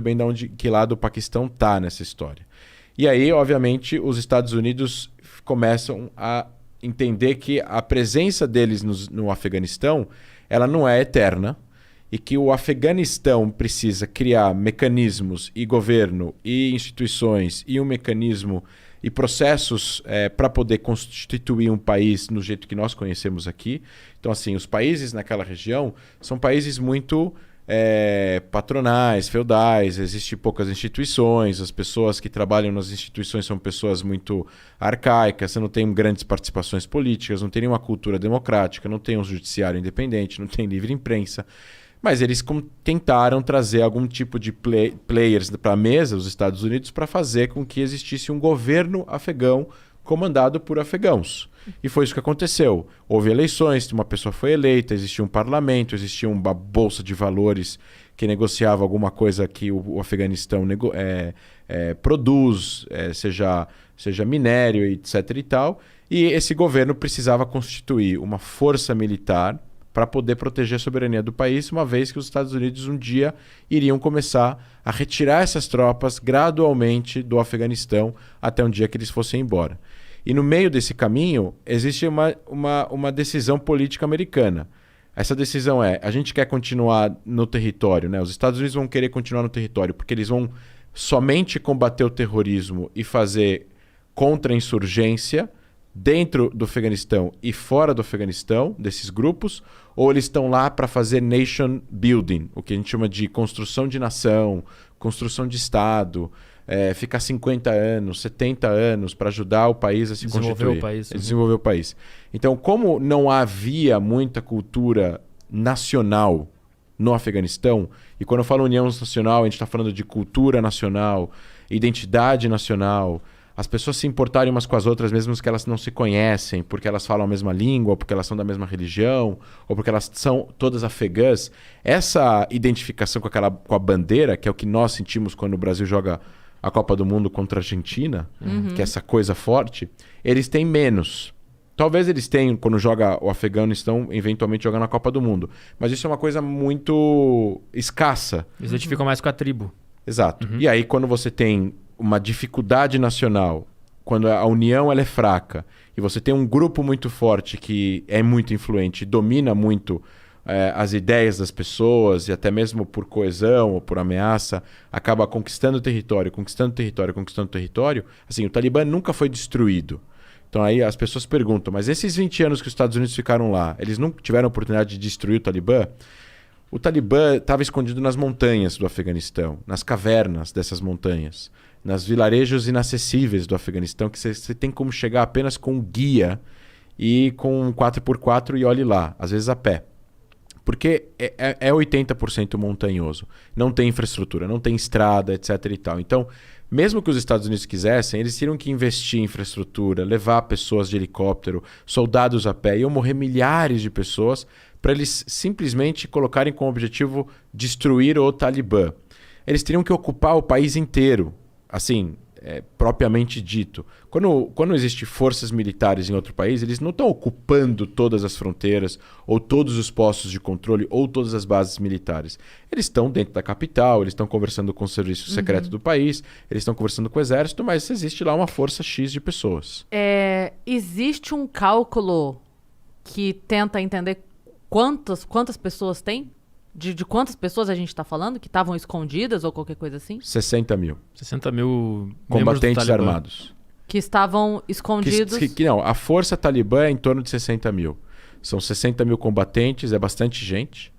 bem de onde, que lado o Paquistão está nessa história. E aí, obviamente, os Estados Unidos começam a entender que a presença deles no Afeganistão ela não é eterna e que o Afeganistão precisa criar mecanismos e governo e instituições e um mecanismo e processos para poder constituir um país no jeito que nós conhecemos aqui. Então, assim, os países naquela região são países muito patronais, feudais, existem poucas instituições, as pessoas que trabalham nas instituições são pessoas muito arcaicas, você não tem grandes participações políticas, não tem nenhuma cultura democrática, não tem um judiciário independente, não tem livre imprensa. Mas eles tentaram trazer algum tipo de players para a mesa, os Estados Unidos, para fazer com que existisse um governo afegão comandado por afegãos. E foi isso que aconteceu. Houve eleições, uma pessoa foi eleita, existia um parlamento, existia uma bolsa de valores que negociava alguma coisa que o Afeganistão produz, seja minério, etc. e tal. E esse governo precisava constituir uma força militar para poder proteger a soberania do país, uma vez que os Estados Unidos um dia iriam começar a retirar essas tropas gradualmente do Afeganistão até um dia que eles fossem embora. E no meio desse caminho, existe uma decisão política americana. Essa decisão a gente quer continuar no território, né? Os Estados Unidos vão querer continuar no território porque eles vão somente combater o terrorismo e fazer contra-insurgência dentro do Afeganistão e fora do Afeganistão, desses grupos, ou eles estão lá para fazer nation building, o que a gente chama de construção de nação, construção de Estado, ficar 50 anos, 70 anos para ajudar o país a se constituir. Desenvolver o país. Então, como não havia muita cultura nacional no Afeganistão, e quando eu falo união nacional, a gente está falando de cultura nacional, identidade nacional, as pessoas se importarem umas com as outras, mesmo que elas não se conhecem, porque elas falam a mesma língua, ou porque elas são da mesma religião, ou porque elas são todas afegãs. Essa identificação com a bandeira, que é o que nós sentimos quando o Brasil joga a Copa do Mundo contra a Argentina, que é essa coisa forte, eles têm menos. Talvez eles tenham, quando joga o Afeganistão, eventualmente jogando a Copa do Mundo. Mas isso é uma coisa muito escassa. Eles identificam mais com a tribo. Exato. E aí, quando você tem uma dificuldade nacional, quando a união ela é fraca e você tem um grupo muito forte que é muito influente, domina muito as ideias das pessoas e até mesmo por coesão ou por ameaça, acaba conquistando território, assim, o Talibã nunca foi destruído. Então aí as pessoas perguntam, mas esses 20 anos que os Estados Unidos ficaram lá, eles não tiveram a oportunidade de destruir o Talibã? O Talibã estava escondido nas montanhas do Afeganistão, nas cavernas dessas montanhas, nas vilarejos inacessíveis do Afeganistão, que você tem como chegar apenas com um guia e com um 4x4 e olhe lá, às vezes a pé. Porque é 80% montanhoso. Não tem infraestrutura, não tem estrada, etc. e tal. Então, mesmo que os Estados Unidos quisessem, eles teriam que investir em infraestrutura, levar pessoas de helicóptero, soldados a pé. Iam morrer milhares de pessoas para eles simplesmente colocarem como objetivo destruir o Talibã. Eles teriam que ocupar o país inteiro. Assim, propriamente dito. Quando existem forças militares em outro país, eles não estão ocupando todas as fronteiras, ou todos os postos de controle, ou todas as bases militares. Eles estão dentro da capital, eles estão conversando com o serviço secreto do país, eles estão conversando com o exército, mas existe lá uma força X de pessoas. Existe um cálculo que tenta entender quantas pessoas tem? De quantas pessoas a gente está falando que estavam escondidas ou qualquer coisa assim? 60 mil. 60 mil combatentes armados. Que estavam escondidos. Não, a força talibã é em torno de 60 mil. São 60 mil combatentes, é bastante gente.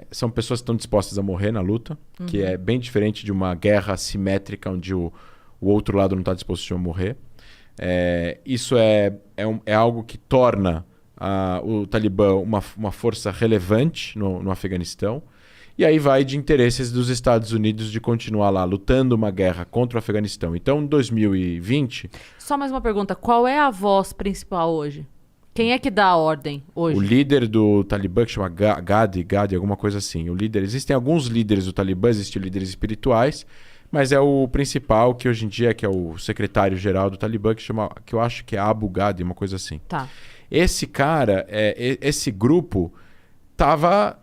São pessoas que estão dispostas a morrer na luta, que é bem diferente de uma guerra assimétrica onde o outro lado não está disposto a morrer. Isso é algo que torna o Talibã uma força relevante no Afeganistão. E aí vai de interesses dos Estados Unidos de continuar lá lutando uma guerra contra o Afeganistão. Então, em 2020... Só mais uma pergunta. Qual é a voz principal hoje? Quem é que dá a ordem hoje? O líder do Talibã, que chama Gadi, alguma coisa assim. Existem alguns líderes do Talibã, existem líderes espirituais, mas é o principal, que hoje em dia que é o secretário-geral do Talibã, que eu acho que é Abu Gadi, uma coisa assim. Tá. Esse cara, esse grupo, estava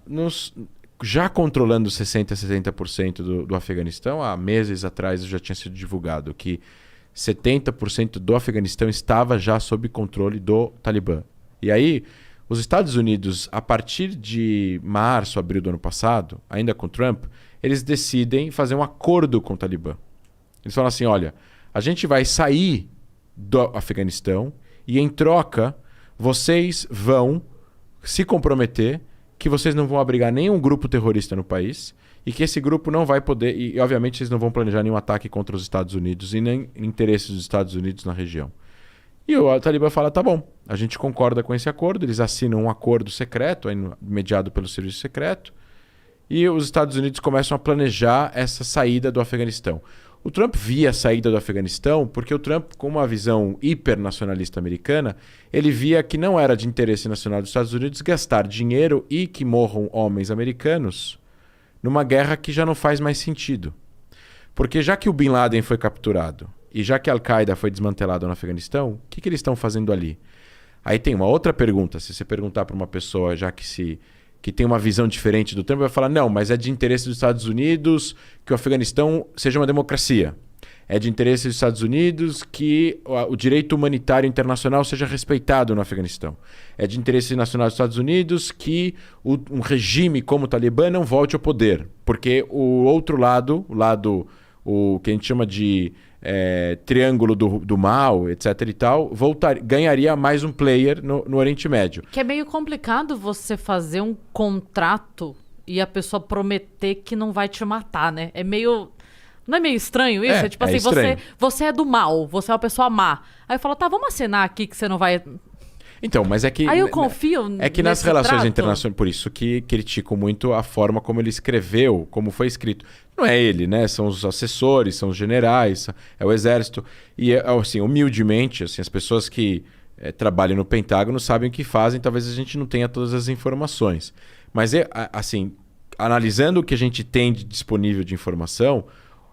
já controlando 60%, 70% do Afeganistão. Há meses atrás já tinha sido divulgado que 70% do Afeganistão estava já sob controle do Talibã. E aí, os Estados Unidos, a partir de março, abril do ano passado, ainda com Trump, eles decidem fazer um acordo com o Talibã. Eles falam assim, olha, a gente vai sair do Afeganistão e, em troca, vocês vão se comprometer que vocês não vão abrigar nenhum grupo terrorista no país e que esse grupo não vai poder... E, obviamente, vocês não vão planejar nenhum ataque contra os Estados Unidos e nem interesses dos Estados Unidos na região. E o Talibã fala, tá bom, a gente concorda com esse acordo, eles assinam um acordo secreto, mediado pelo serviço secreto, e os Estados Unidos começam a planejar essa saída do Afeganistão. O Trump via a saída do Afeganistão porque o Trump, com uma visão hipernacionalista americana, ele via que não era de interesse nacional dos Estados Unidos gastar dinheiro e que morram homens americanos numa guerra que já não faz mais sentido. Porque já que o Bin Laden foi capturado e já que a Al-Qaeda foi desmantelada no Afeganistão, o que eles estão fazendo ali? Aí tem uma outra pergunta. Se você perguntar para uma pessoa que tem uma visão diferente do Trump, vai falar, não, mas é de interesse dos Estados Unidos que o Afeganistão seja uma democracia. É de interesse dos Estados Unidos que o direito humanitário internacional seja respeitado no Afeganistão. É de interesse nacional dos Estados Unidos que um regime como o Talibã não volte ao poder. Porque o outro lado, o que a gente chama de triângulo do mal, etc. e tal, ganharia mais um player no Oriente Médio. Que é meio complicado você fazer um contrato e a pessoa prometer que não vai te matar, né? É meio... Não é meio estranho isso? É tipo assim, você é do mal, você é uma pessoa má. Aí eu falo, tá, vamos assinar aqui que você não vai... Então, mas é que... Aí eu confio É que nas relações internacionais, por isso que critico muito a forma como ele escreveu, como foi escrito. Não é ele, né? São os assessores, são os generais, é o exército. E, assim, humildemente, assim, as pessoas que trabalham no Pentágono sabem o que fazem, talvez a gente não tenha todas as informações. Mas, assim, analisando o que a gente tem disponível de informação,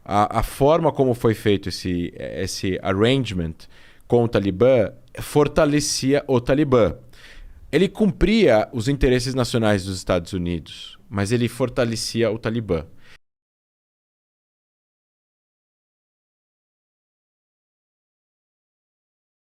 a forma como foi feito esse arrangement com o Talibã fortalecia o Talibã. Ele cumpria os interesses nacionais dos Estados Unidos, mas ele fortalecia o Talibã.